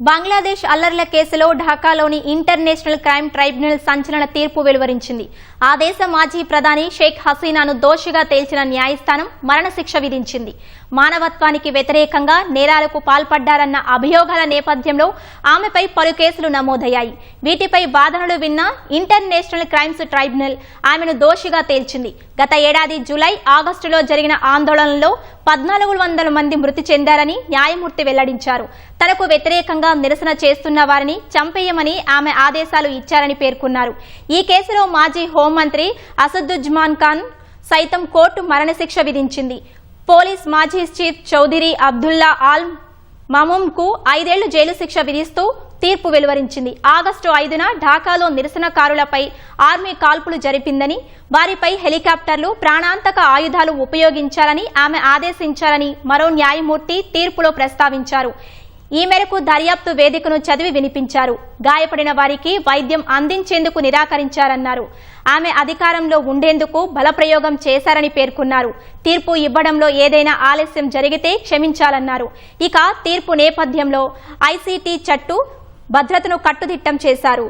బంగ్లాదేశ్ అల్లర్ల కేసులో ఢాకాలోని international crime tribunal సంచలన తీర్పు వెలువరించింది. ఆ దేశ మాజీ ప్రధాని షేక్ హసీనాను దోషిగా తేల్చిన న్యాయస్థానం మరణశిక్ష విధించింది. మానవత్వానికి వ్యతిరేకంగా నేరాలకు పాల్పడ్డారన్న అభియోగాల నేపథ్యంలో ఆమెపై పలు కేసులు నమోదయ్యాయి. వీటిపై వాదనలు విన్న ఇంటర్నేషనల్ క్రైమ్స్ ట్రైబ్యునల్ ఆమెను దోషిగా తేల్చింది. గత ఏడాది జూలై, ఆగస్టులో జరిగిన ఆందోళనలో 1400 మంది మృతి చెందారని న్యాయమూర్తి వెల్లడించారు. తనకు వ్యతిరేకంగా నిరసన చేస్తున్న వారిని చంపేయమని ఆమె ఆదేశాలు ఇచ్చారని పేర్కొన్నారు. ఈ కేసులో మాజీ హోంమంత్రి అసదుజ్జమాన్ ఖాన్ సైతం కోర్టు మరణశిక్ష విధించింది. పోలీస్ మాజీ చీఫ్ చౌదరి అబ్దుల్లా ఆల్ మమూమ్కు 5 ఏళ్లు జైలు శిక్ష విధిస్తూ తీర్పు వెలువరించింది. ఆగస్టు 5న ఢాకాలో నిరసనకారులపై ఆర్మీ కాల్పులు జరిపిందని, వారిపై హెలికాప్టర్లు, ప్రాణాంతక ఆయుధాలు ఉపయోగించాలని ఆమె ఆదేశించారని మరో న్యాయమూర్తి తీర్పులో ప్రస్తావించారు. ఈ మేరకు దర్యాప్తు వేదికను చదివి వినిపించారు. గాయపడిన వారికి వైద్యం అందించేందుకు నిరాకరించారన్నారు. ఆమె అధికారంలో ఉండేందుకు బలప్రయోగం చేశారని పేర్కొన్నారు. తీర్పు ఇవ్వడంలో ఏదైనా ఆలస్యం జరిగితే క్షమించాలన్నారు. ఇక తీర్పు నేపథ్యంలో ఐసీటీ చట్టు భద్రతను కట్టుదిట్టం చేశారు.